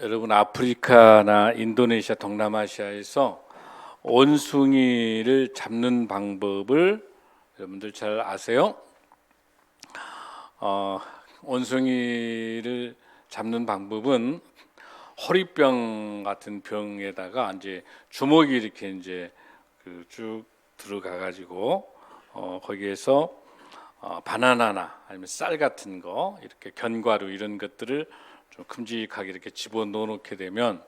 여러분 아프리카나 인도네시아, 동남아시아에서 원숭이를 잡는 방법을 여러분들 잘 아세요? 원숭이를 잡는 방법은 허리병 같은 병에다가 이제 주먹이 이렇게 이제 쭉 들어가 가지고 거기에서 바나나나 아니면 쌀 같은 거 이렇게 견과류 이런 것들을 좀 큼직하게 이렇게 집어넣어 놓게 되면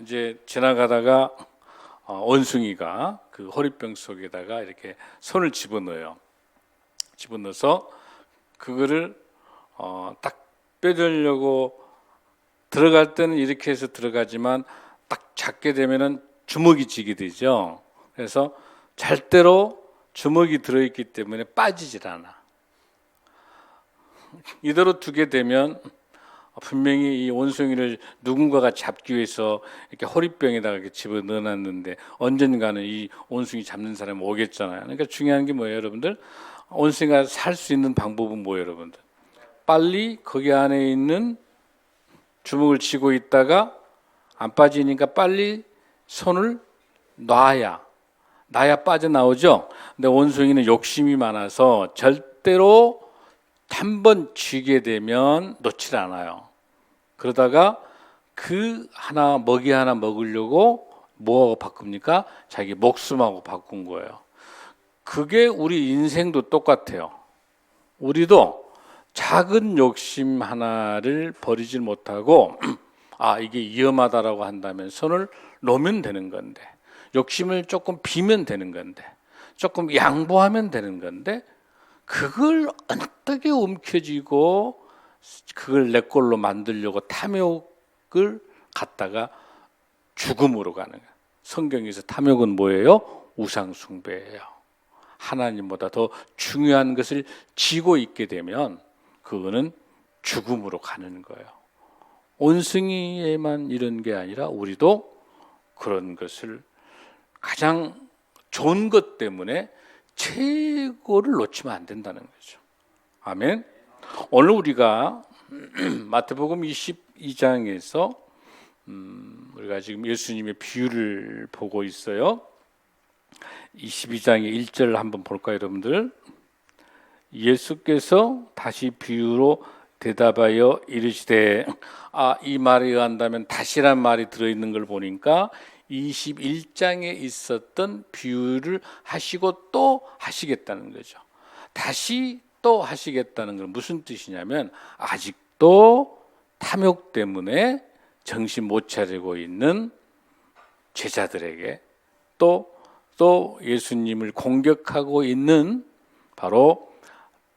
이제 지나가다가 원숭이가 그 허리병 속에다가 이렇게 손을 집어넣어요. 집어넣어서 그거를 딱 빼려고 들어갈 때는 이렇게 해서 들어가지만 딱 잡게 되면은 주먹이 쥐게 되죠. 그래서 절대로 주먹이 들어있기 때문에 빠지질 않아. 이대로 두게 되면 분명히 이 원숭이를 누군가가 잡기 위해서 이렇게 허리병에다가 이렇게 집어 넣어놨는데 언젠가는 이 원숭이 잡는 사람이 오겠잖아요. 그러니까 중요한 게 뭐예요, 여러분들? 원숭이가 살 수 있는 방법은 뭐예요, 여러분들? 빨리 거기 안에 있는 주먹을 쥐고 있다가 안 빠지니까 빨리 손을 놔야 빠져나오죠. 근데 원숭이는 욕심이 많아서 절대로 한 번 쥐게 되면 놓질 않아요. 그러다가 그 하나 먹이 하나 먹으려고 뭐하고 바꿉니까? 자기 목숨하고 바꾼 거예요. 그게 우리 인생도 똑같아요. 우리도 작은 욕심 하나를 버리질 못하고 이게 위험하다라고 한다면 손을 놓으면 되는 건데, 욕심을 조금 비면 되는 건데, 조금 양보하면 되는 건데, 그걸 언뜻하게 움켜쥐고 그걸 내 걸로 만들려고 탐욕을 갖다가 죽음으로 가는 거예요. 성경에서 탐욕은 뭐예요? 우상숭배예요. 하나님보다 더 중요한 것을 쥐고 있게 되면 그거는 죽음으로 가는 거예요. 원숭이에만 이런 게 아니라 우리도 그런 것을 가장 좋은 것 때문에 최고를 놓치면 안 된다는 거죠. 아멘. 오늘 우리가 마태복음 22장에서 우리가 지금 예수님의 비유를 보고 있어요. 22장의 1절 한번 볼까요, 여러분들? 예수께서 다시 비유로 대답하여 이르시되, 이 말에 의한다면 다시란 말이 들어있는 걸 보니까 21장에 있었던 비유를 하시고 또 하시겠다는 거죠. 다시 또 하시겠다는 건 무슨 뜻이냐면 아직도 탐욕 때문에 정신 못 차리고 있는 제자들에게 또 예수님을 공격하고 있는 바로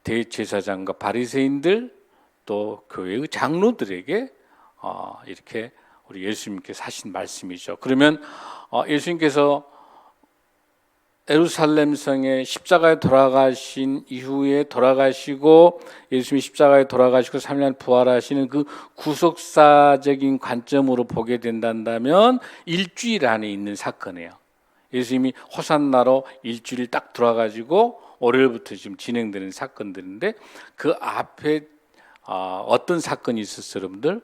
대제사장과 바리새인들 또 교회의 장로들에게 이렇게 우리 예수님께서 하신 말씀이죠. 그러면 예수님께서 예루살렘 성에 십자가에 돌아가신 이후에 돌아가시고 예수님이 십자가에 돌아가시고 3년 부활하시는 그 구속사적인 관점으로 보게 된다면 일주일 안에 있는 사건이에요. 예수님이 호산나로 일주일 딱 돌아가지고 월요일부터 지금 진행되는 사건들인데 그 앞에 어떤 사건이 있었어요, 여러분들?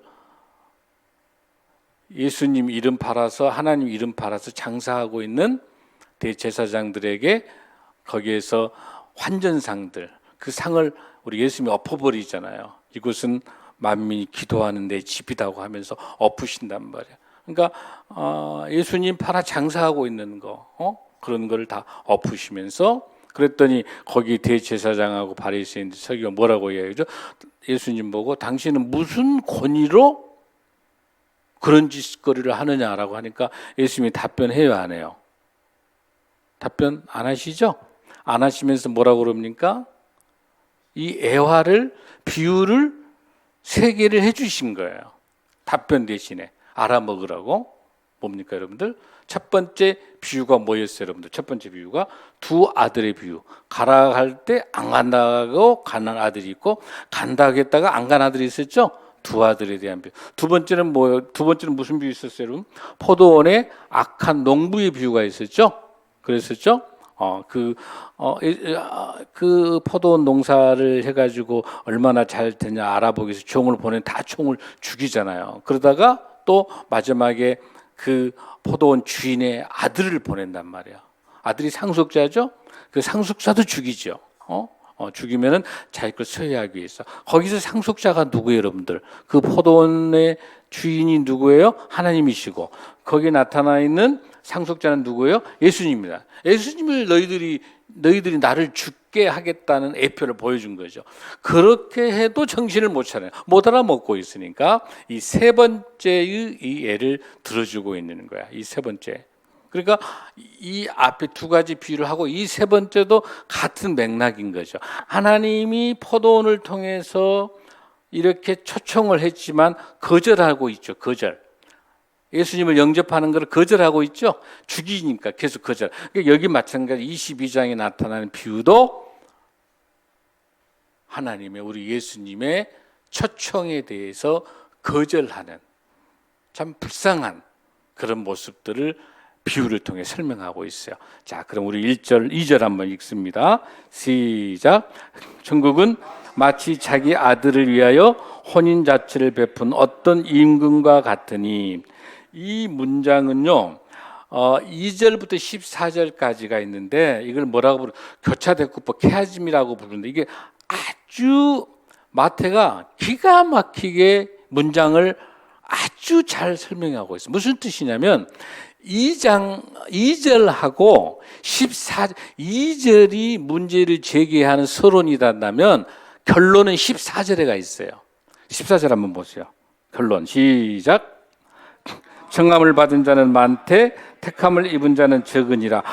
예수님 이름 팔아서 하나님 이름 팔아서 장사하고 있는 대제사장들에게 거기에서 환전상들 그 상을 우리 예수님이 엎어버리잖아요. 이곳은 만민이 기도하는 내 집이라고 하면서 엎으신단 말이에요. 그러니까 예수님 팔아 장사하고 있는 거 그런 걸 다 엎으시면서 그랬더니 거기 대제사장하고 바리새인들 서기가 뭐라고 이야기하죠? 예수님 보고 당신은 무슨 권위로 그런 짓거리를 하느냐라고 하니까 예수님이 답변해요, 안 해요? 답변 안 하시죠? 안 하시면서 뭐라고 그럽니까? 이 애화를 비유를 3개를 해주신 거예요. 답변 대신에 알아먹으라고. 뭡니까 여러분들? 첫 번째 비유가 뭐였어요, 여러분들? 첫 번째 비유가 두 아들의 비유. 가라 할 때 안 간다고 가는 아들이 있고 간다 하겠다가 안 간 아들이 있었죠? 두 아들에 대한 비유. 두 번째는 뭐예요? 두 번째는 무슨 비유 있었어요, 여러분? 포도원에 악한 농부의 비유가 있었죠? 그랬었죠? 그 포도원 농사를 해가지고 얼마나 잘 되냐 알아보기 위해서 종을 보내 다 종을 죽이잖아요. 그러다가 또 마지막에 그 포도원 주인의 아들을 보낸단 말이야. 아들이 상속자죠. 그 상속자도 죽이죠. 죽이면은 자기 걸 소유하기 위해서. 거기서 상속자가 누구예요, 여러분들? 그 포도원의 주인이 누구예요? 하나님이시고 거기에 나타나 있는 상속자는 누구예요? 예수님입니다. 예수님을 너희들이 나를 죽게 하겠다는 애표를 보여준 거죠. 그렇게 해도 정신을 못 차려요. 못 알아먹고 있으니까 이 세 번째의 이 예를 들어주고 있는 거야. 이 세 번째. 그러니까 이 앞에 두 가지 비유를 하고 이 세 번째도 같은 맥락인 거죠. 하나님이 포도원을 통해서 이렇게 초청을 했지만 거절하고 있죠. 거절. 예수님을 영접하는 것을 거절하고 있죠. 죽이니까 계속 거절. 그러니까 여기 마찬가지 22장에 나타나는 비유도 하나님의 우리 예수님의 초청에 대해서 거절하는 참 불쌍한 그런 모습들을 비유를 통해 설명하고 있어요. 자, 그럼 우리 1절, 2절 한번 읽습니다. 시작. 천국은 마치 자기 아들을 위하여 혼인 자체를 베푼 어떤 임금과 같으니, 이 문장은요 2절부터 14절까지가 있는데 이걸 뭐라고 부르? 교차대꾸법 케아즘이라고 부르는데, 이게 아주 마태가 기가 막히게 문장을 아주 잘 설명하고 있어요. 무슨 뜻이냐면 2절하고 14절, 2절이 문제를 제기하는 서론이란다면 결론은 14절에 가 있어요. 14절 한번 보세요. 결론 시작. 청함을 받은 자는 많되 택함을 입은 자는 적으니라.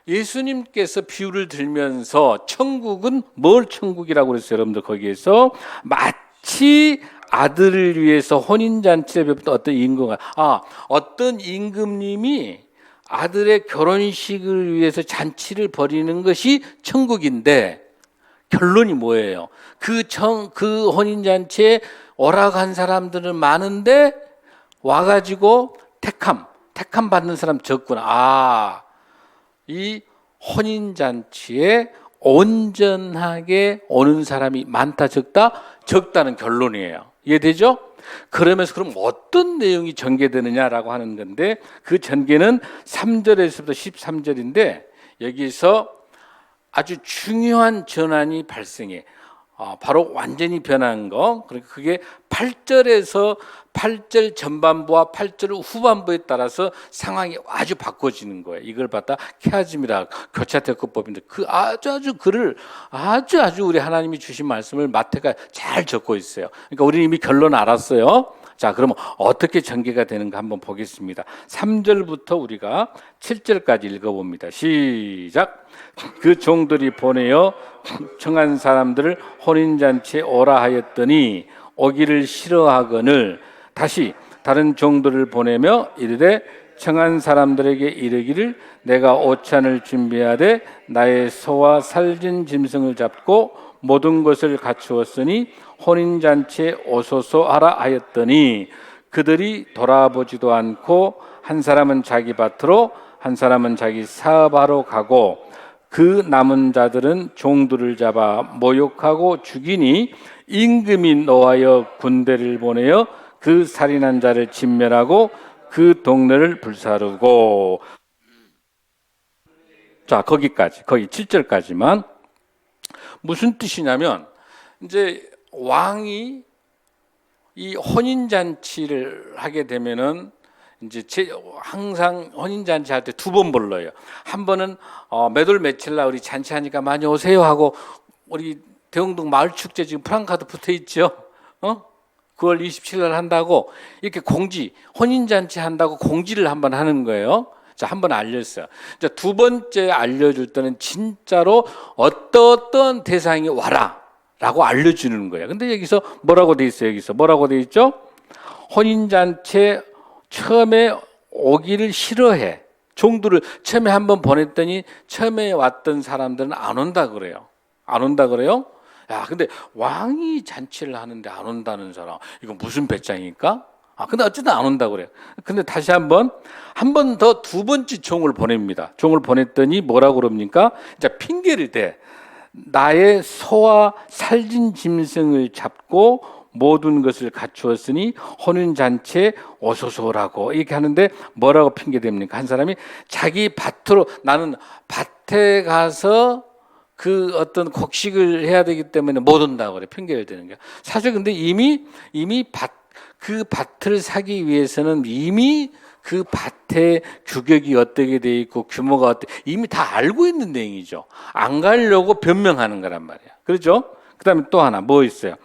예수님께서 비유를 들면서 천국은 뭘 천국이라고 그랬어요? 여러분들 거기에서 마치 아들을 위해서 혼인잔치를 베푼 어떤 임금가, 어떤 임금님이 아들의 결혼식을 위해서 잔치를 벌이는 것이 천국인데, 결론이 뭐예요? 그 혼인잔치에 오락한 사람들은 많은데 와가지고 택함 받는 사람 적구나. 이 혼인잔치에 온전하게 오는 사람이 많다 적다? 적다는 결론이에요. 이해되죠? 그러면서 그럼 어떤 내용이 전개되느냐라고 하는 건데, 그 전개는 3절에서부터 13절인데 여기서 아주 중요한 전환이 발생해. 바로 완전히 변한 거. 그러니까 그게 8절에서 8절 전반부와 8절 후반부에 따라서 상황이 아주 바꿔지는 거예요. 이걸 갖다 케아즘이라 교차대꾸법인데, 아주 글을 아주 우리 하나님이 주신 말씀을 마태가 잘 적고 있어요. 그러니까 우리는 이미 결론 알았어요. 자, 그러면 어떻게 전개가 되는가 한번 보겠습니다. 3절부터 우리가 7절까지 읽어봅니다. 시작. 그 종들이 보내어 청한 사람들을 혼인잔치에 오라 하였더니 오기를 싫어하거늘 다시 다른 종들을 보내며 이르되 청한 사람들에게 이르기를 내가 오찬을 준비하되 나의 소와 살진 짐승을 잡고 모든 것을 갖추었으니 혼인잔치에 오소서 하라 하였더니 그들이 돌아보지도 않고 한 사람은 자기 밭으로 한 사람은 자기 사업하러 가고 그 남은 자들은 종들을 잡아 모욕하고 죽이니 임금이 노하여 군대를 보내어 그 살인한 자를 진멸하고 그 동네를 불사르고. 자, 거기 7절까지만. 무슨 뜻이냐면, 이제 왕이 이 혼인잔치를 하게 되면은 이제 항상 혼인잔치 할 때 두 번 불러요. 한 번은 몇 월 며칠 날 우리 잔치하니까 많이 오세요 하고, 우리 대흥동 마을축제 지금 프랑카드 붙어 있죠. 9월 27일 날 한다고 이렇게 혼인잔치 한다고 공지를 한번 하는 거예요. 자, 한번 알렸어요. 자, 두 번째 알려줄 때는 진짜로 어떤 대상이 와라 라고 알려주는 거예요. 근데 여기서 뭐라고 돼 있어요? 여기서 뭐라고 돼 있죠? 혼인잔치에 처음에 오기를 싫어해. 종들을 처음에 한번 보냈더니 처음에 왔던 사람들은 안 온다 그래요. 안 온다 그래요? 야, 근데 왕이 잔치를 하는데 안 온다는 사람, 이거 무슨 배짱입니까? 근데 어쨌든 안 온다고 그래요. 근데 다시 한 번 더 두 번째 종을 보냅니다. 종을 보냈더니 뭐라고 그럽니까? 자, 핑계를 대. 나의 소와 살진 짐승을 잡고 모든 것을 갖추었으니 혼인잔치에 오소서라고 이렇게 하는데 뭐라고 핑계댑니까? 한 사람이 자기 밭으로, 나는 밭에 가서 그 어떤 곡식을 해야 되기 때문에 못 온다고 그래. 핑계를 대는 거야. 사실 근데 이미 그 밭을 사기 위해서는 이미 그 밭의 규격이 어떻게 돼 있고 규모가 어떻게 이미 다 알고 있는 내용이죠. 안 가려고 변명하는 거란 말이야. 그렇죠? 그다음에 또 하나 뭐 있어요?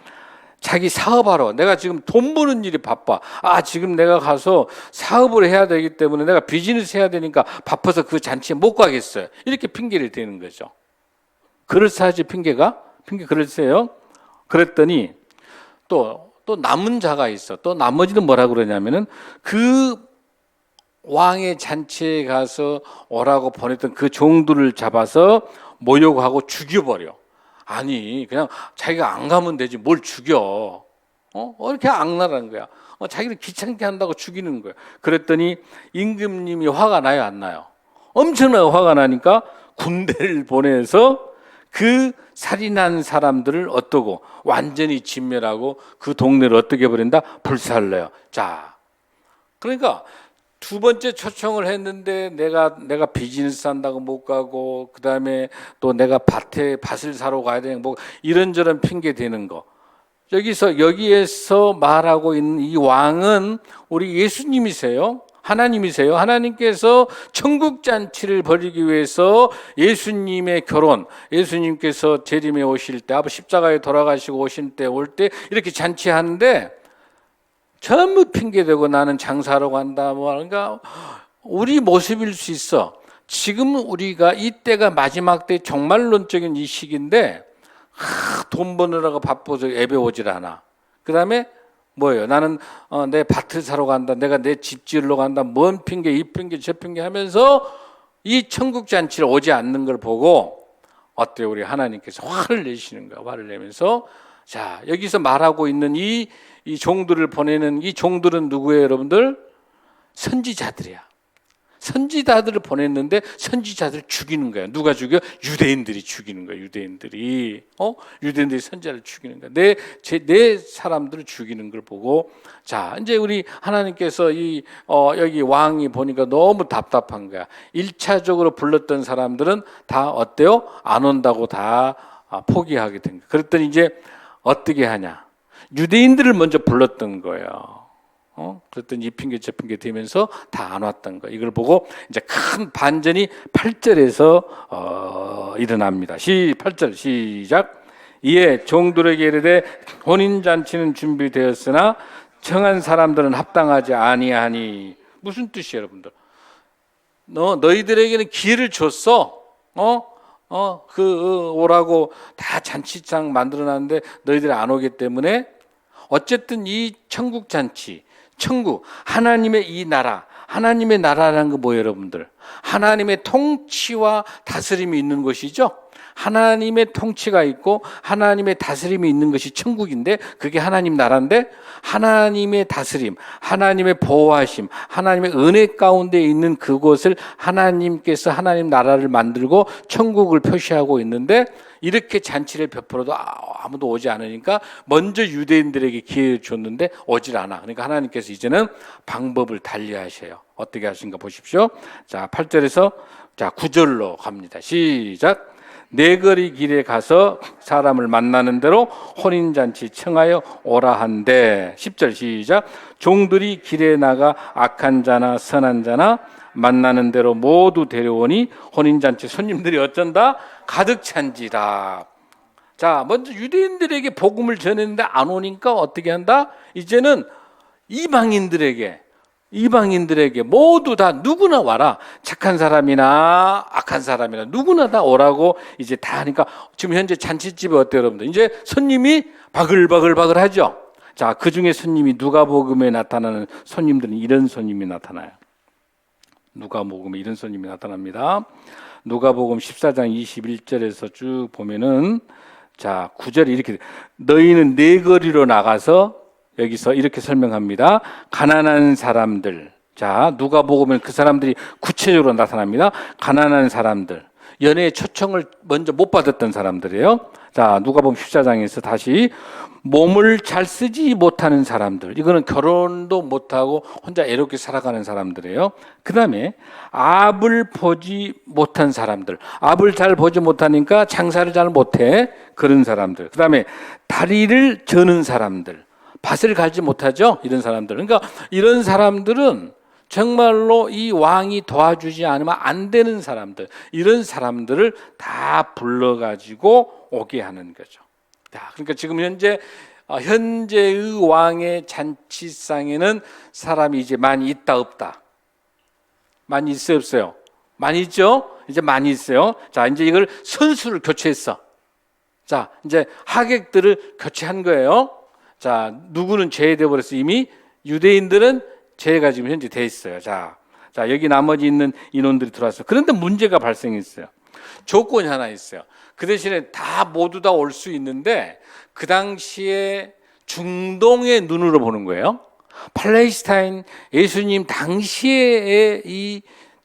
자기 사업하러, 내가 지금 돈 버는 일이 바빠. 지금 내가 가서 사업을 해야 되기 때문에 내가 비즈니스 해야 되니까 바빠서 그 잔치에 못 가겠어요. 이렇게 핑계를 대는 거죠. 그럴싸하지, 핑계 그럴싸해요. 그랬더니 또 남은 자가 있어. 또 나머지는 뭐라 그러냐면은 그 왕의 잔치에 가서 오라고 보냈던 그 종들을 잡아서 모욕하고 죽여버려. 아니, 그냥 자기가 안 가면 되지 뭘 죽여. 이렇게 악랄한 거야. 자기를 귀찮게 한다고 죽이는 거야. 그랬더니 임금님이 화가 나요, 안 나요? 엄청나게 화가 나니까 군대를 보내서 그 살인한 사람들을 어떠고 완전히 진멸하고 그 동네를 어떻게 버린다? 불살라요. 자, 그러니까 두 번째 초청을 했는데 내가 비즈니스 한다고 못 가고, 그 다음에 또 내가 밭을 사러 가야 되는 뭐 이런저런 핑계 대는 거. 여기에서 말하고 있는 이 왕은 우리 예수님이세요. 하나님이세요. 하나님께서 천국 잔치를 벌이기 위해서 예수님의 결혼, 예수님께서 재림에 오실 때, 십자가에 돌아가시고 오실 때 올 때 이렇게 잔치하는데 전부 핑계대고 나는 장사하러 간다. 그러니까 우리 모습일 수 있어. 지금 우리가 이때가 마지막 때 종말론적인 이 시기인데 돈 버느라고 바빠서 예배 오질 않아. 그 다음에 뭐예요? 나는 내 밭을 사러 간다. 내가 내 집 지으러 간다. 뭔 핑계, 이 핑계, 저 핑계 하면서 이 천국 잔치를 오지 않는 걸 보고 어때요? 우리 하나님께서 화를 내시는 거야. 화를 내면서 자, 여기서 말하고 있는 이 종들을 보내는 이 종들은 누구예요, 여러분들? 선지자들이야. 선지자들을 보냈는데 선지자들을 죽이는 거야. 누가 죽여? 유대인들이 죽이는 거야. 유대인들이 선지자를 죽이는 거야. 내 사람들을 죽이는 걸 보고 자, 이제 우리 하나님께서 여기 왕이 보니까 너무 답답한 거야. 1차적으로 불렀던 사람들은 다 어때요? 안 온다고 다 포기하게 된 거야. 그랬더니 이제 어떻게 하냐? 유대인들을 먼저 불렀던 거예요. 그랬더니 이 핑계 저 핑계 대면서 다 안 왔던 거. 이걸 보고 이제 큰 반전이 8절에서 일어납니다. 8절 시작. 이에 종들에게 이르되 혼인 잔치는 준비되었으나 청한 사람들은 합당하지 아니하니. 무슨 뜻이에요, 여러분들? 너희들에게는 기회를 줬어. 오라고 다 잔치장 만들어놨는데 너희들이 안 오기 때문에 어쨌든 이 천국 잔치, 천국, 하나님의 이 나라, 하나님의 나라라는 거 뭐예요, 여러분들? 하나님의 통치와 다스림이 있는 것이죠. 하나님의 통치가 있고 하나님의 다스림이 있는 것이 천국인데 그게 하나님 나라인데 하나님의 다스림, 하나님의 보호하심, 하나님의 은혜 가운데 있는 그곳을 하나님께서 하나님 나라를 만들고 천국을 표시하고 있는데 이렇게 잔치를 베풀어도 아무도 오지 않으니까 먼저 유대인들에게 기회를 줬는데 오질 않아. 그러니까 하나님께서 이제는 방법을 달리하셔요. 어떻게 하신가 보십시오. 자, 8절에서 자 9절로 갑니다. 시작. 네 거리 길에 가서 사람을 만나는 대로 혼인잔치 청하여 오라 한대. 10절 시작. 종들이 길에 나가 악한 자나 선한 자나 만나는 대로 모두 데려오니 혼인잔치 손님들이 어쩐다? 가득 찬지라. 자, 먼저 유대인들에게 복음을 전했는데 안 오니까 어떻게 한다? 이제는 이방인들에게 모두 다 누구나 와라. 착한 사람이나 악한 사람이나 누구나 다 오라고 이제 다 하니까 지금 현재 잔치집에 어때요, 여러분들? 이제 손님이 바글바글 하죠. 자, 그 중에 손님이 누가복음에 나타나는 손님들은 이런 손님이 나타나요. 누가복음에 이런 손님이 나타납니다. 누가복음 14장 21절에서 쭉 보면은 자, 9절에 이렇게 너희는 네 거리로 나가서 여기서 이렇게 설명합니다. 가난한 사람들. 자, 누가복음은 그 사람들이 구체적으로 나타납니다. 가난한 사람들. 연애의 초청을 먼저 못 받았던 사람들이에요. 자, 누가복음 14장에서 다시 몸을 잘 쓰지 못하는 사람들. 이거는 결혼도 못하고 혼자 애롭게 살아가는 사람들이에요. 그 다음에 압을 보지 못한 사람들. 압을 잘 보지 못하니까 장사를 잘 못해. 그런 사람들. 그 다음에 다리를 저는 사람들. 밭을 갈지 못하죠. 이런 사람들. 그러니까 이런 사람들은 정말로 이 왕이 도와주지 않으면 안 되는 사람들, 이런 사람들을 다 불러가지고 오게 하는 거죠. 그러니까 지금 현재의 왕의 잔치상에는 사람이 이제 많이 있다 없다? 많이 있어요 없어요? 많이 있죠? 이제 많이 있어요. 자, 이제 이걸 선수를 교체했어. 자, 이제 하객들을 교체한 거예요. 자, 누구는 제외되어 버렸어. 이미 유대인들은 제외가 지금 현재 돼 있어요. 자, 여기 나머지 있는 인원들이 들어왔어요. 그런데 문제가 발생했어요. 조건이 하나 있어요. 그 대신에 모두 다 올 수 있는데 그 당시에 중동의 눈으로 보는 거예요. 팔레스타인 예수님 당시에 이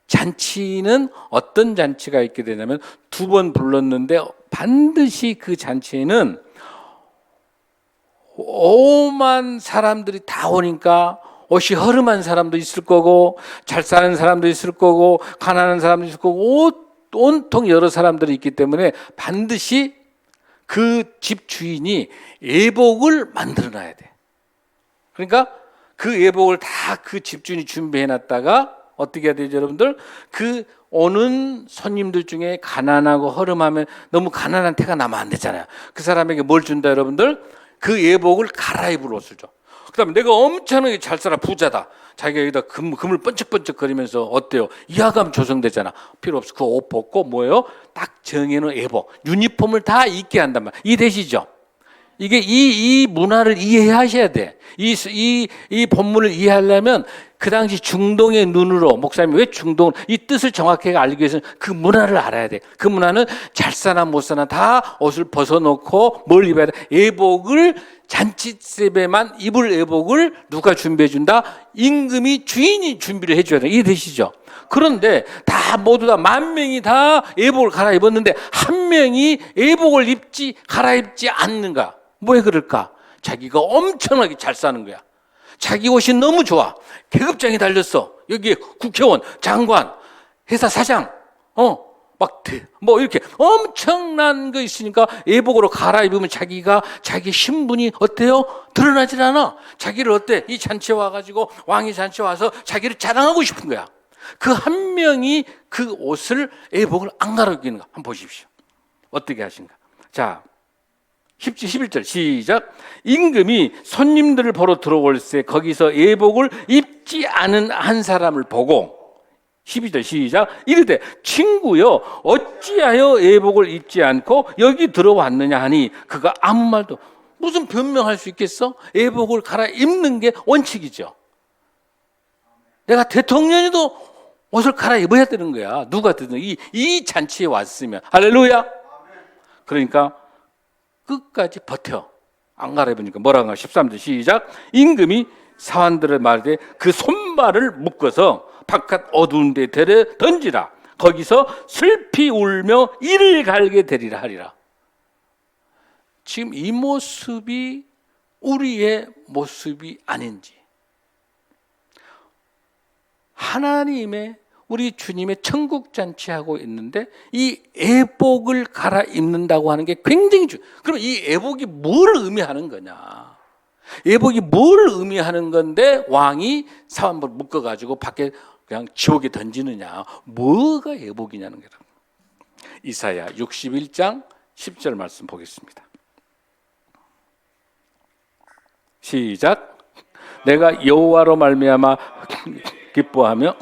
잔치는 어떤 잔치가 있게 되냐면 2번 불렀는데 반드시 그 잔치에는 오만 사람들이 다 오니까 옷이 허름한 사람도 있을 거고 잘 사는 사람도 있을 거고 가난한 사람도 있을 거고 온통 여러 사람들이 있기 때문에 반드시 그 집 주인이 예복을 만들어 놔야 돼. 그러니까 그 예복을 다 그 집 주인이 준비해 놨다가 어떻게 해야 되죠, 여러분들? 그 오는 손님들 중에 가난하고 허름하면 너무 가난한 태가 나면 안 되잖아요. 그 사람에게 뭘 준다, 여러분들? 그 예복을 갈아입을 옷을 줘. 그 다음에 내가 엄청나게 잘 살아, 부자다. 자기가 여기다 금을 번쩍번쩍 거리면서 어때요? 이하감 조성되잖아. 필요 없어. 그 옷 벗고 뭐예요? 딱 정해놓은 예복, 유니폼을 다 입게 한단 말이에요. 이해되시죠? 이게 이 문화를 이해하셔야 돼. 이 본문을 이해하려면 그 당시 중동의 눈으로, 목사님이 왜 중동, 이 뜻을 정확하게 알기 위해서는 그 문화를 알아야 돼. 그 문화는 잘 사나 못 사나 다 옷을 벗어놓고 뭘 입어야 돼? 예복을, 잔치세배만 입을 예복을 누가 준비해 준다? 임금이, 주인이 준비를 해줘야 돼. 이해되시죠? 그런데 모두 다 10,000명이 다 예복을 갈아입었는데 한 명이 예복을 갈아입지 않는가? 왜 그럴까? 자기가 엄청나게 잘 사는 거야. 자기 옷이 너무 좋아. 계급장이 달렸어. 여기에 국회의원, 장관, 회사 사장, 이렇게 엄청난 거 있으니까 예복으로 갈아입으면 자기 신분이 어때요? 드러나질 않아. 자기를 이 잔치에 와가지고 왕이 잔치에 와서 자기를 자랑하고 싶은 거야. 그 한 명이 그 옷을, 예복을 안 갈아입는 거 한번 보십시오. 어떻게 하신가? 자, 11절 시작. 임금이 손님들을 보러 들어올세 거기서 예복을 입지 않은 한 사람을 보고, 12절 시작. 이르되 친구여 어찌하여 예복을 입지 않고 여기 들어왔느냐 하니 그가 아무 말도. 무슨 변명할 수 있겠어? 예복을 갈아입는 게 원칙이죠. 내가 대통령이도 옷을 갈아입어야 되는 거야. 누가든 이 잔치에 왔으면. 할렐루야. 그러니까 끝까지 버텨. 안 갈아입으니까 뭐라고 하냐. 13절 시작. 임금이 사환들을 말하되 그 손발을 묶어서 바깥 어두운 데 데려 던지라. 거기서 슬피 울며 이를 갈게 되리라 하리라. 지금 이 모습이 우리의 모습이 아닌지, 하나님의, 우리 주님의 천국 잔치하고 있는데 이 예복을 갈아입는다고 하는 게 굉장히 중요해요. 그럼 이 예복이 뭘 의미하는 거냐? 예복이 뭘 의미하는 건데 왕이 사환을 묶어가지고 밖에 그냥 지옥에 던지느냐? 뭐가 예복이냐는 거예요. 이사야 61장 10절 말씀 보겠습니다. 시작. 내가 여호와로 말미암아 기뻐하며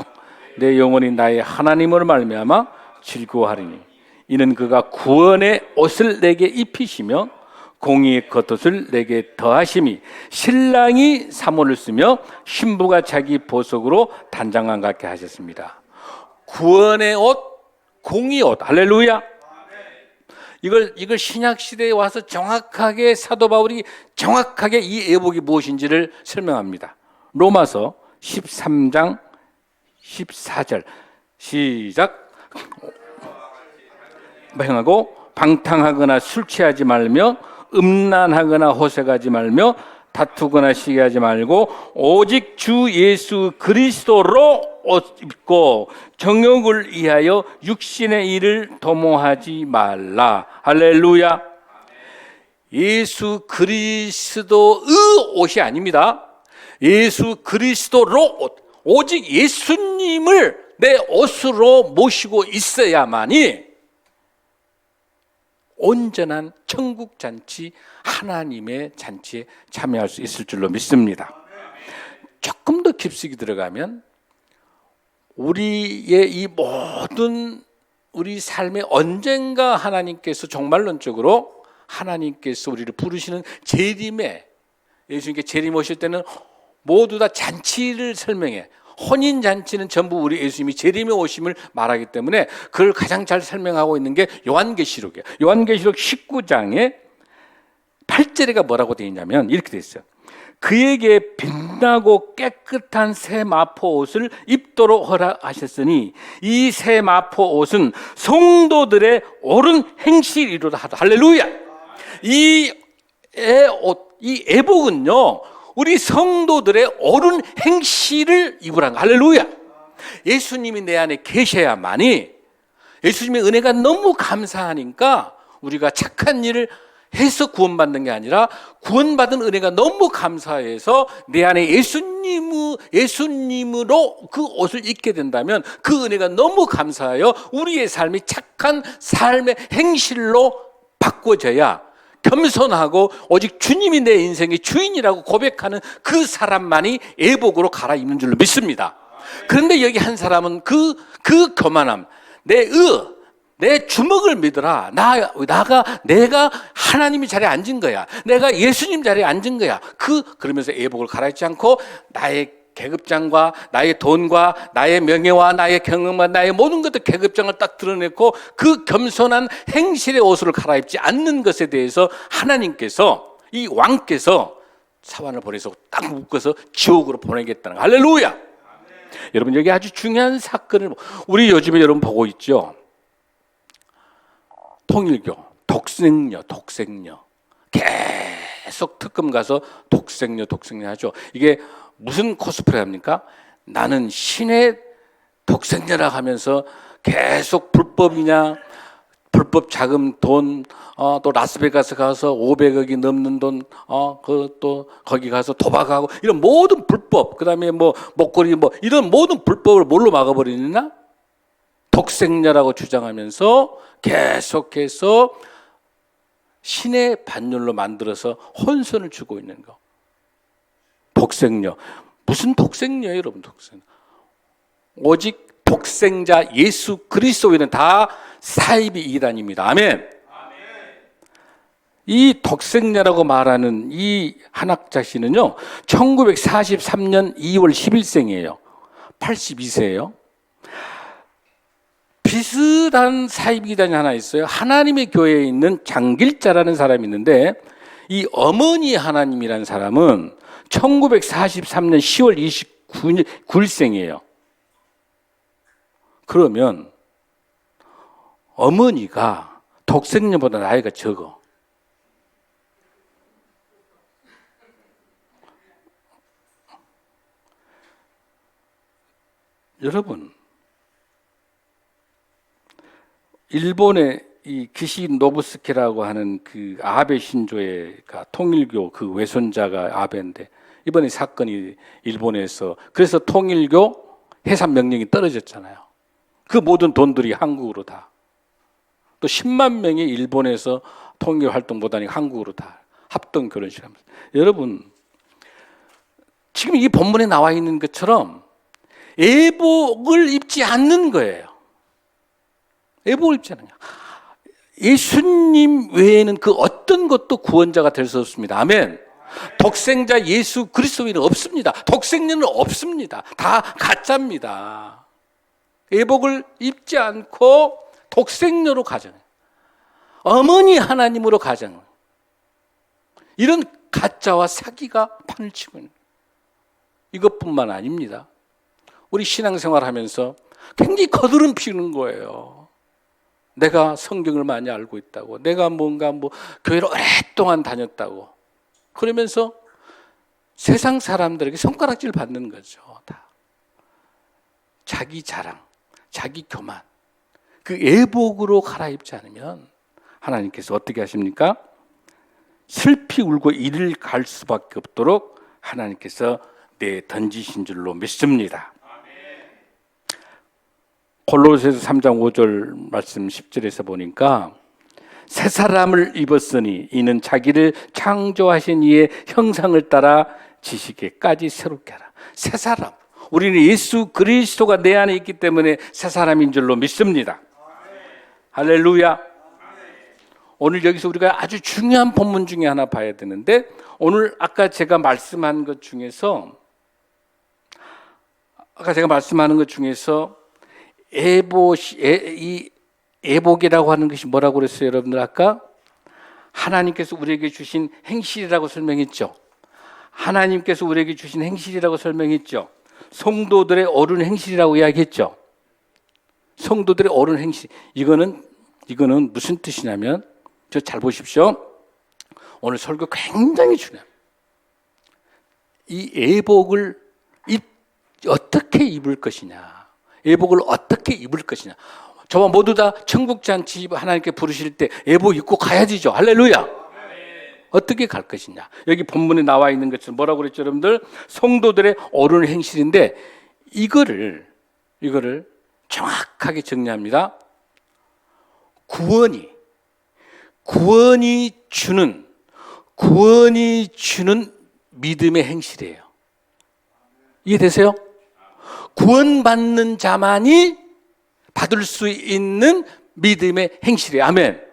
내 영혼이 나의 하나님으로 말미암아 즐거워하리니 이는 그가 구원의 옷을 내게 입히시며 공의의 겉옷을 내게 더하심이 신랑이 사모를 쓰며 신부가 자기 보석으로 단장감 갖게 하셨습니다. 구원의 옷, 공의의 옷. 할렐루야. 이걸 신약 시대에 와서 정확하게 사도 바울이 정확하게 이 애복이 무엇인지를 설명합니다. 로마서 13장 14절 시작. 행하고 방탕하거나 술 취하지 말며 음란하거나 호색하지 말며 다투거나 시기하지 말고 오직 주 예수 그리스도로 옷 입고 정욕을 위하여 육신의 일을 도모하지 말라. 할렐루야. 예수 그리스도의 옷이 아닙니다. 예수 그리스도로 옷. 오직 예수님을 내 옷으로 모시고 있어야만이 온전한 천국 잔치, 하나님의 잔치에 참여할 수 있을 줄로 믿습니다. 조금 더 깊숙이 들어가면 우리의 이 모든 우리 삶에 언젠가 하나님께서 종말론적으로 하나님께서 우리를 부르시는 재림에, 예수님께 재림 오실 때는 모두 다 잔치를 설명해. 혼인잔치는 전부 우리 예수님이 재림에 오심을 말하기 때문에 그걸 가장 잘 설명하고 있는 게 요한계시록이에요. 요한계시록 19장에 8절에가 뭐라고 되어 있냐면 이렇게 되어 있어요. 그에게 빛나고 깨끗한 새 마포 옷을 입도록 허락하셨으니 이 새 마포 옷은 성도들의 옳은 행실이로다 하다. 할렐루야. 이 애복은요, 우리 성도들의 옳은 행실을 입으라는 거. 할렐루야. 예수님이 내 안에 계셔야만이, 예수님의 은혜가 너무 감사하니까 우리가 착한 일을 해서 구원받는 게 아니라 구원받은 은혜가 너무 감사해서 내 안에 예수님으로 그 옷을 입게 된다면 그 은혜가 너무 감사하여 우리의 삶이 착한 삶의 행실로 바꿔져야 겸손하고 오직 주님이 내 인생의 주인이라고 고백하는 그 사람만이 애복으로 갈아입는 줄로 믿습니다. 그런데 여기 한 사람은 그 교만함, 내 주먹을 믿어라. 내가 하나님의 자리에 앉은 거야. 내가 예수님 자리에 앉은 거야. 그러면서 애복을 갈아입지 않고 나의 계급장과 나의 돈과 나의 명예와 나의 경험과 나의 모든 것들 계급장을 딱 드러냈고 그 겸손한 행실의 옷을 갈아입지 않는 것에 대해서 하나님께서, 이 왕께서 사환을 보내서 딱 묶어서 지옥으로 보내겠다는 거. 할렐루야. 아멘. 여러분, 여기 아주 중요한 사건을 우리 요즘에 여러분 보고 있죠. 통일교, 독생녀 계속 특검 가서 독생녀 하죠. 이게 무슨 코스프레 합니까? 나는 신의 독생녀라 하면서 계속 불법 자금 돈, 또 라스베가스 가서 500억이 넘는 돈, 또 거기 가서 도박하고 이런 모든 불법, 그다음에 뭐 목걸이 이런 모든 불법을 뭘로 막아버리느냐? 독생녀라고 주장하면서 계속해서 신의 반열로 만들어서 혼선을 주고 있는 거. 독생녀. 무슨 독생녀예요, 여러분? 독생녀. 오직 독생자 예수 그리스도에는 다 사입이 이단입니다. 아멘. 이 독생녀라고 말하는 이 한학자씨는요, 1943년 2월 10일생이에요. 82세예요. 비슷한 사입이단이 하나 있어요. 하나님의 교회에 있는 장길자라는 사람이 있는데, 이 어머니 하나님이라는 사람은 1943년 10월 29일생이에요. 그러면 어머니가 독생녀보다 나이가 적어. 여러분, 일본의 이 기시 노부스케라고 하는 그 아베 신조의 통일교 그 외손자가 아베인데, 이번에 사건이 일본에서, 그래서 통일교 해산 명령이 떨어졌잖아요. 그 모든 돈들이 한국으로 다. 또 10만 명이 일본에서 통일 활동 못하니까 한국으로 다 합동 결혼식 하면서. 여러분, 지금 이 본문에 나와 있는 것처럼 애복을 입지 않는 거예요. 애복을 입지 않는 거예요. 예수님 외에는 그 어떤 것도 구원자가 될 수 없습니다. 아멘. 독생자 예수 그리스도인은 없습니다. 독생녀는 없습니다. 다 가짜입니다. 애복을 입지 않고 독생녀로 가잖아요. 어머니 하나님으로 가장, 이런 가짜와 사기가 판을 치고 있는, 이것뿐만 아닙니다. 우리 신앙생활 하면서 굉장히 거드름 피우는 거예요. 내가 성경을 많이 알고 있다고, 내가 뭔가 교회를 오랫동안 다녔다고, 그러면서 세상 사람들에게 손가락질 받는 거죠. 다 자기 자랑, 자기 교만, 그 애복으로 갈아입지 않으면 하나님께서 어떻게 하십니까? 슬피 울고 이를 갈 수밖에 없도록 하나님께서 던지신 줄로 믿습니다. 골로새서 3장 5절 말씀 10절에서 보니까 새 사람을 입었으니 이는 자기를 창조하신 이의 형상을 따라 지시기까지 새롭게 하라. 새 사람, 우리는 예수 그리스도가 내 안에 있기 때문에 새 사람인 줄로 믿습니다. 할렐루야. 오늘 여기서 우리가 아주 중요한 본문 중에 하나 봐야 되는데, 오늘 아까 제가 말씀한 것 중에서 이 애복이라고 하는 것이 뭐라고 그랬어요, 여러분들? 아까 하나님께서 우리에게 주신 행실이라고 설명했죠. 하나님께서 우리에게 주신 행실이라고 설명했죠. 성도들의 옳은 행실이라고 이야기했죠. 성도들의 옳은 행실. 이거는 무슨 뜻이냐면, 저 잘 보십시오. 오늘 설교 굉장히 중요해요. 이 애복을 어떻게 입을 것이냐, 애복을 어떻게 입을 것이냐. 저와 모두 다 천국잔치 하나님께 부르실 때 애복 입고 가야지죠. 할렐루야. 어떻게 갈 것이냐. 여기 본문에 나와 있는 것처럼 뭐라고 그랬죠, 여러분들? 성도들의 옳은 행실인데, 이거를 정확하게 정리합니다. 구원이 주는 믿음의 행실이에요. 이해되세요? 구원받는 자만이 받을 수 있는 믿음의 행실이에요. 아멘.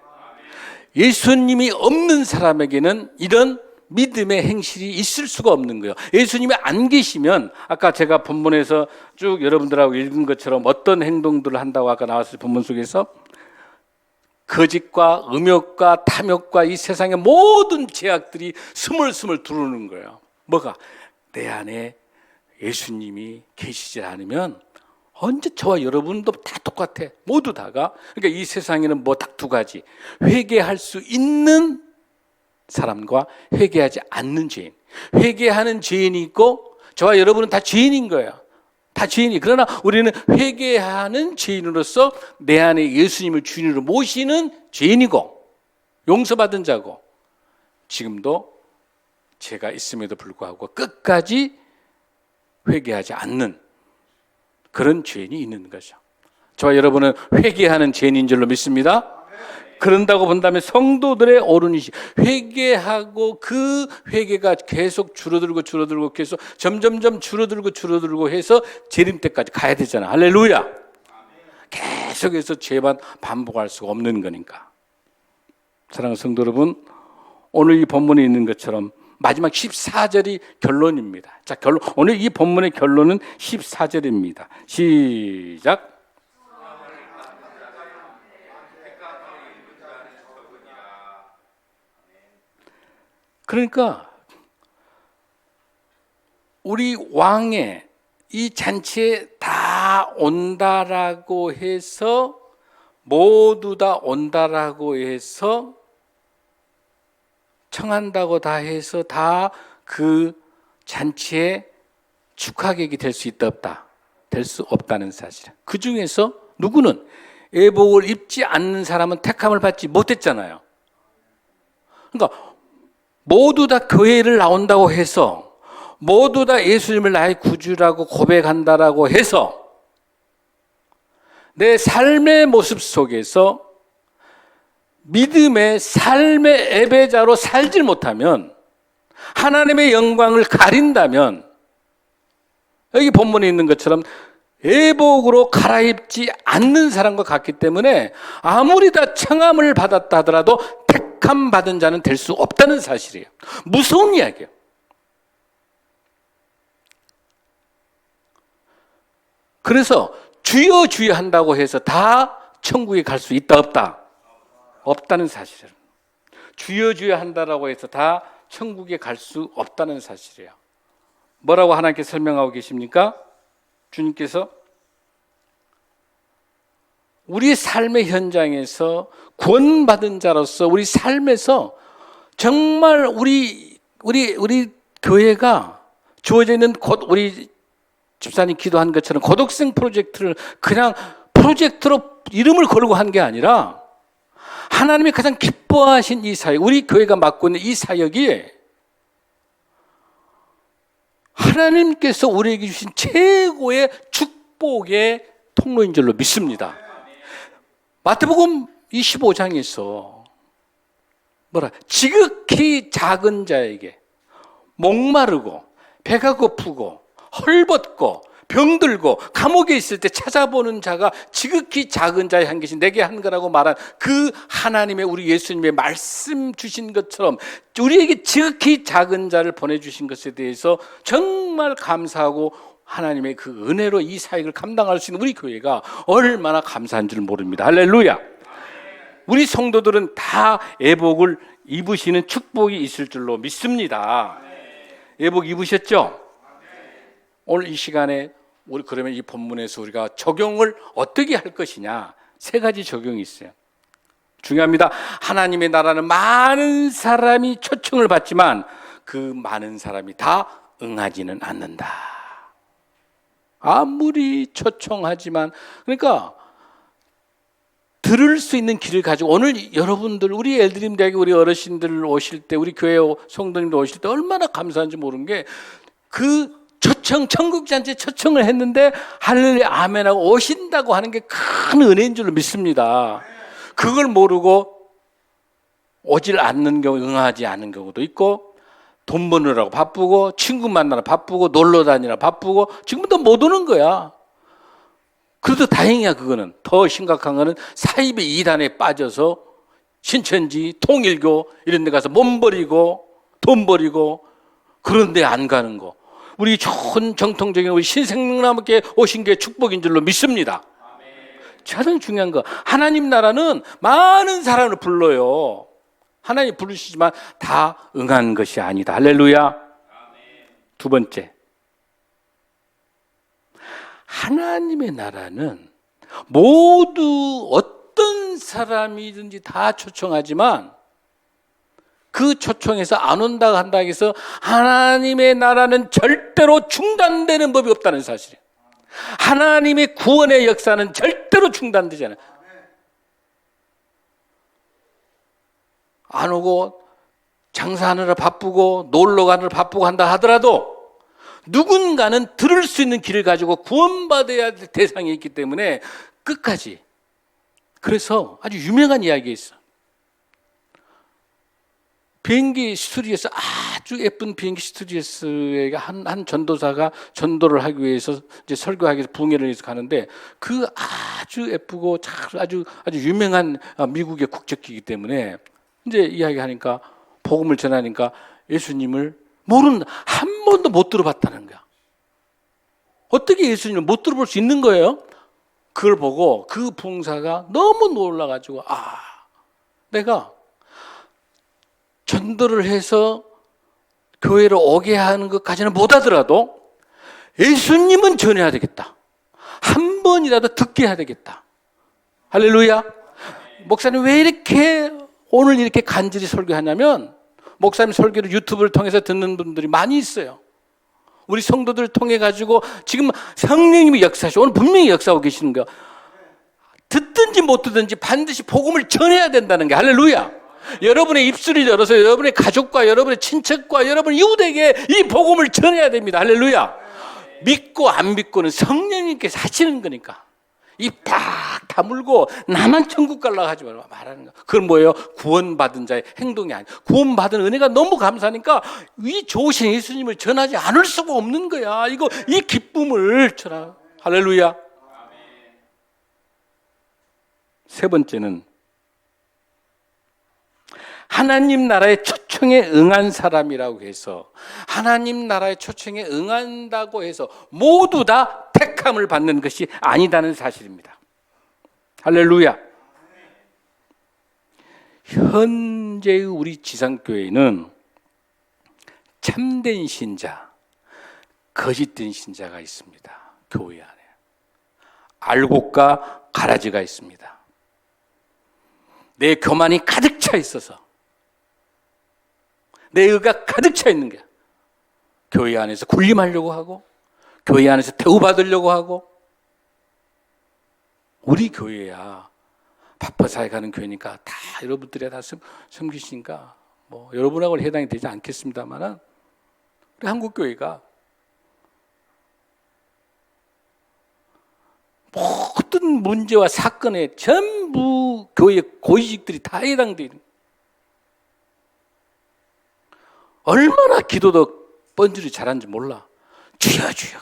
예수님이 없는 사람에게는 이런 믿음의 행실이 있을 수가 없는 거예요. 예수님이 안 계시면, 아까 제가 본문에서 쭉 여러분들하고 읽은 것처럼 어떤 행동들을 한다고 아까 나왔어요, 본문 속에서. 거짓과 음욕과 탐욕과 이 세상의 모든 죄악들이 스물스물 들어오는 거예요. 뭐가? 내 안에 예수님이 계시지 않으면 언제 저와 여러분도 다 똑같아. 모두 다가. 그러니까 이 세상에는 딱 두 가지. 회개할 수 있는 사람과 회개하지 않는 죄인. 회개하는 죄인이 있고, 저와 여러분은 다 죄인인 거예요. 다 죄인이. 그러나 우리는 회개하는 죄인으로서 내 안에 예수님을 주인으로 모시는 죄인이고 용서받은 자고, 지금도 죄가 있음에도 불구하고 끝까지 회개하지 않는 그런 죄인이 있는 거죠. 저와 여러분은 회개하는 죄인인 줄로 믿습니다. 그런다고 본다면 성도들의 옳은 의식, 회개하고 그 회개가 계속 줄어들고 계속 점점점 줄어들고 해서 재림 때까지 가야 되잖아. 할렐루야. 계속해서 죄만 반복할 수가 없는 거니까. 사랑하는 성도 여러분, 오늘 이 본문에 있는 것처럼 마지막 14절이 결론입니다. 자, 오늘 이 본문의 결론은 14절입니다. 시작. 그러니까 우리 왕의 이 잔치에 다 온다라고 해서, 모두 다 온다라고 해서, 청한다고 다 해서 다 그 잔치에 축하객이 될 수 있다 없다? 될 수 없다는 사실. 그 중에서 누구는 애복을 입지 않는 사람은 택함을 받지 못했잖아요. 그러니까 모두 다 교회를 나온다고 해서, 모두 다 예수님을 나의 구주라고 고백한다라고 해서 내 삶의 모습 속에서 믿음의 삶의 예배자로 살지 못하면, 하나님의 영광을 가린다면, 여기 본문에 있는 것처럼 애복으로 갈아입지 않는 사람과 같기 때문에 아무리 다 청함을 받았다 하더라도 택함 받은 자는 될 수 없다는 사실이에요. 무서운 이야기예요. 그래서 주여 주여 한다고 해서 다 천국에 갈 수 있다 없다? 없다는 사실을. 주여 주여 한다라고 해서 다 천국에 갈 수 없다는 사실이에요. 뭐라고 하나님께 설명하고 계십니까? 주님께서 우리 삶의 현장에서 구원받은 자로서 우리 삶에서 정말 우리 교회가 주어져 있는 우리 집사님 기도한 것처럼 고독생 프로젝트를 그냥 프로젝트로 이름을 걸고 한 게 아니라 하나님이 가장 기뻐하신 이 사역, 우리 교회가 맡고 있는 이 사역이 하나님께서 우리에게 주신 최고의 축복의 통로인 줄로 믿습니다. 마태복음 25장에서 지극히 작은 자에게 목마르고 배가 고프고 헐벗고 병들고 감옥에 있을 때 찾아보는 자가 지극히 작은 자의 한 것이 내게 한 거라고 말한 그 하나님의 우리 예수님의 말씀 주신 것처럼 우리에게 지극히 작은 자를 보내주신 것에 대해서 정말 감사하고 하나님의 그 은혜로 이 사역을 감당할 수 있는 우리 교회가 얼마나 감사한 줄 모릅니다. 할렐루야. 우리 성도들은 다 애복을 입으시는 축복이 있을 줄로 믿습니다. 애복 입으셨죠? 오늘 이 시간에 우리 그러면 이 본문에서 우리가 적용을 어떻게 할 것이냐, 3가지 적용이 있어요. 중요합니다. 하나님의 나라는 많은 사람이 초청을 받지만 그 많은 사람이 다 응하지는 않는다. 아무리 초청하지만, 그러니까 들을 수 있는 길을 가지고 오늘 여러분들 우리 엘드림 대학에 우리 어르신들 오실 때 우리 교회 성도님들 오실 때 얼마나 감사한지 모르는 게 그 초청, 천국잔치에 초청을 했는데 할렐루야 아멘하고 오신다고 하는 게 큰 은혜인 줄로 믿습니다. 그걸 모르고 오질 않는 경우, 응하지 않는 경우도 있고 돈 버느라고 바쁘고 친구 만나러 바쁘고 놀러 다니라 바쁘고 지금부터 못 오는 거야. 그래도 다행이야. 그거는 더 심각한 거는 사입의 이단에 빠져서 신천지, 통일교 이런 데 가서 몸 버리고 돈 버리고 그런 데 안 가는 거. 우리 좋은 정통적인 우리 신생명나무께 오신 게 축복인 줄로 믿습니다. 가장 중요한 거, 하나님 나라는 많은 사람을 불러요. 하나님 부르시지만 다 응한 것이 아니다. 할렐루야. 2번째, 하나님의 나라는 모두 어떤 사람이든지 다 초청하지만 그 초청에서 안 온다고 한다고 해서 하나님의 나라는 절대로 중단되는 법이 없다는 사실이에요. 하나님의 구원의 역사는 절대로 중단되지 않아요. 안 오고 장사하느라 바쁘고 놀러 가느라 바쁘고 한다 하더라도 누군가는 들을 수 있는 길을 가지고 구원받아야 될 대상이 있기 때문에 끝까지. 그래서 아주 유명한 이야기가 있어. 비행기 스튜디오스, 아주 예쁜 비행기 스튜디오스에 한 전도사가 전도를 하기 위해서 이제 설교하기 위해서 붕해를 해서 가는데 그 아주 예쁘고 아주 유명한 미국의 국적기이기 때문에 이제 이야기하니까 복음을 전하니까 예수님을 한 번도 못 들어봤다는 거야. 어떻게 예수님을 못 들어볼 수 있는 거예요? 그걸 보고 그 봉사가 너무 놀라가지고 내가 전도를 해서 교회로 오게 하는 것까지는 못하더라도 예수님은 전해야 되겠다. 한 번이라도 듣게 해야 되겠다. 할렐루야. 목사님 왜 이렇게 오늘 이렇게 간절히 설교하냐면 목사님 설교를 유튜브를 통해서 듣는 분들이 많이 있어요. 우리 성도들을 통해 가지고 지금 성령님이 역사하시고 오늘 분명히 역사하고 계시는 거예요. 듣든지 못 듣든지 반드시 복음을 전해야 된다는 게 할렐루야. 여러분의 입술을 열어서 여러분의 가족과 여러분의 친척과 여러분 이웃에게 이 복음을 전해야 됩니다. 할렐루야. 믿고 안 믿고는 성령님께서 하시는 거니까. 입 팍 다물고 나만 천국 가려고 하지 말고 말하는 거. 그건 뭐예요? 구원받은 자의 행동이 아니에요. 구원받은 은혜가 너무 감사하니까 이 좋으신 예수님을 전하지 않을 수가 없는 거야. 이 기쁨을 전하. 할렐루야. 3번째는 하나님 나라의 초청에 응한 사람이라고 해서 하나님 나라의 초청에 응한다고 해서 모두 다 택함을 받는 것이 아니다는 사실입니다. 할렐루야. 현재의 우리 지상교회는 참된 신자, 거짓된 신자가 있습니다. 교회 안에 알곡과 가라지가 있습니다. 내 교만이 가득 차 있어서, 내 의가 가득 차 있는 게 교회 안에서 군림하려고 하고, 교회 안에서 대우받으려고 하고. 우리 교회야 바빠 살아가는 교회니까 다 여러분들이 다 섬기시니까 뭐 여러분하고는 해당이 되지 않겠습니다만은, 우리 한국 교회가 모든 문제와 사건에 전부 교회 고위직들이 다 해당되어 있는, 얼마나 기도도 뻔질이 잘하는지 몰라. 주여 주여.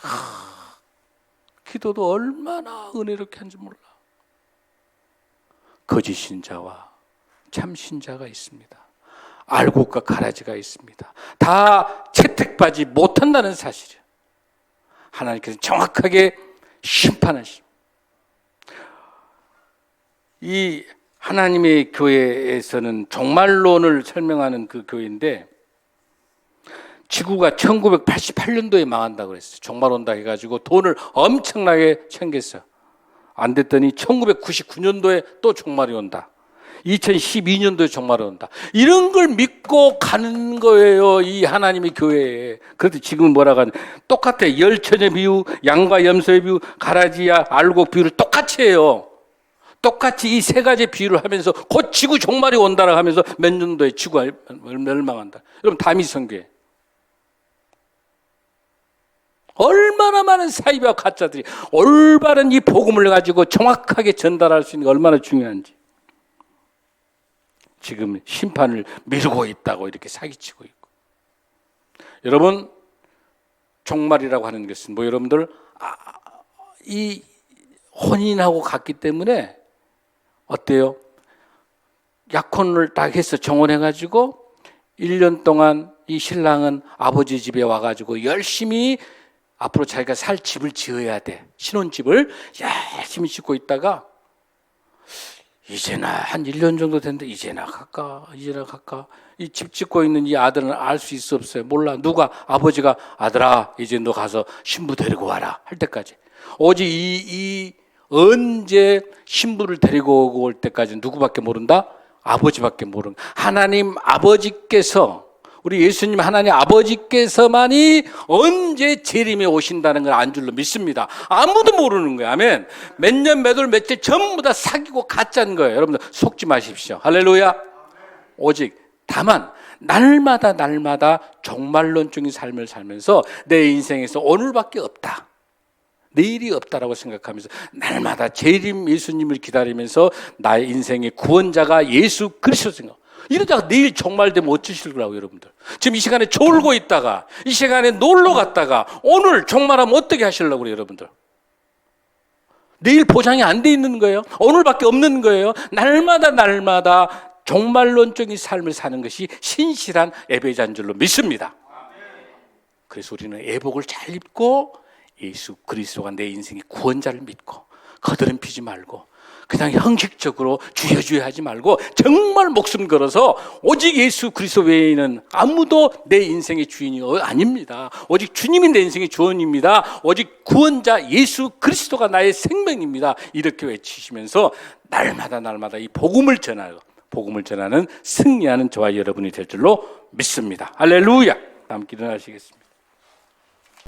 기도도 얼마나 은혜롭게 하는지 몰라. 거짓 신자와 참 신자가 있습니다. 알곡과 가라지가 있습니다. 다 채택받지 못한다는 사실이에요. 하나님께서 정확하게 심판하십니다. 이 하나님의 교회에서는 종말론을 설명하는 그 교회인데, 지구가 1988년도에 망한다고 그랬어요. 종말 온다 해가지고 돈을 엄청나게 챙겼어요. 안 됐더니 1999년도에 또 종말이 온다. 2012년도에 종말이 온다. 이런 걸 믿고 가는 거예요, 이 하나님의 교회에. 그래도 지금은 뭐라고 하냐, 똑같아. 열처녀 비유, 양과 염소의 비유, 가라지야 알곡 비유를 똑같이 해요. 똑같이 이 세 가지 비유를 하면서 곧 지구 종말이 온다라고 하면서 몇 년도에 지구가 멸망한다. 여러분 다미 선교회 얼마나 많은 사이비와 가짜들이 올바른 이 복음을 가지고 정확하게 전달할 수 있는 게 얼마나 중요한지. 지금 심판을 미루고 있다고 이렇게 사기치고 있고. 여러분, 종말이라고 하는 것은 뭐 여러분들 이 혼인하고 같기 때문에 어때요? 약혼을 딱 해서 정혼해가지고 1년 동안 이 신랑은 아버지 집에 와가지고 열심히 앞으로 자기가 살 집을 지어야 돼. 신혼집을 열심히 짓고 있다가 이제나 한 1년 정도 됐는데 이제나 갈까 이 집 짓고 있는 이 아들은 알 수 있어 없어요? 몰라. 누가 아버지가 아들아 이제 너 가서 신부 데리고 와라 할 때까지. 오직 이 언제 신부를 데리고 올 때까지 누구밖에 모른다? 아버지밖에 모르는. 하나님 아버지께서, 우리 예수님 하나님 아버지께서만이 언제 재림에 오신다는 걸 안 줄로 믿습니다. 아무도 모르는 거예요. 아멘. 몇 년, 몇 월, 며칠 전부 다 사귀고 가짜인 거예요. 여러분들 속지 마십시오. 할렐루야. 오직 다만 날마다 종말론적인 삶을 살면서 내 인생에서 오늘밖에 없다, 내일이 없다라고 생각하면서 날마다 재림 예수님을 기다리면서 나의 인생의 구원자가 예수 그리스도 생각. 이러다가 내일 종말되면 어쩌실 거라고 여러분들. 지금 이 시간에 졸고 있다가 이 시간에 놀러 갔다가 오늘 종말하면 어떻게 하시려고 그래요 여러분들. 내일 보장이 안 돼 있는 거예요. 오늘밖에 없는 거예요. 날마다 종말론적인 삶을 사는 것이 신실한 예배자인 줄로 믿습니다. 그래서 우리는 예복을 잘 입고 예수 그리스도가 내 인생의 구원자를 믿고 거드름 피지 말고 그냥 형식적으로 주여 하지 말고 정말 목숨 걸어서 오직 예수 그리스도 외에는 아무도 내 인생의 주인이 아닙니다. 오직 주님이 내 인생의 주원입니다. 오직 구원자 예수 그리스도가 나의 생명입니다. 이렇게 외치시면서 날마다 이 복음을 전하는 승리하는 저와 여러분이 될 줄로 믿습니다. 할렐루야. 함께 일어나시겠습니다.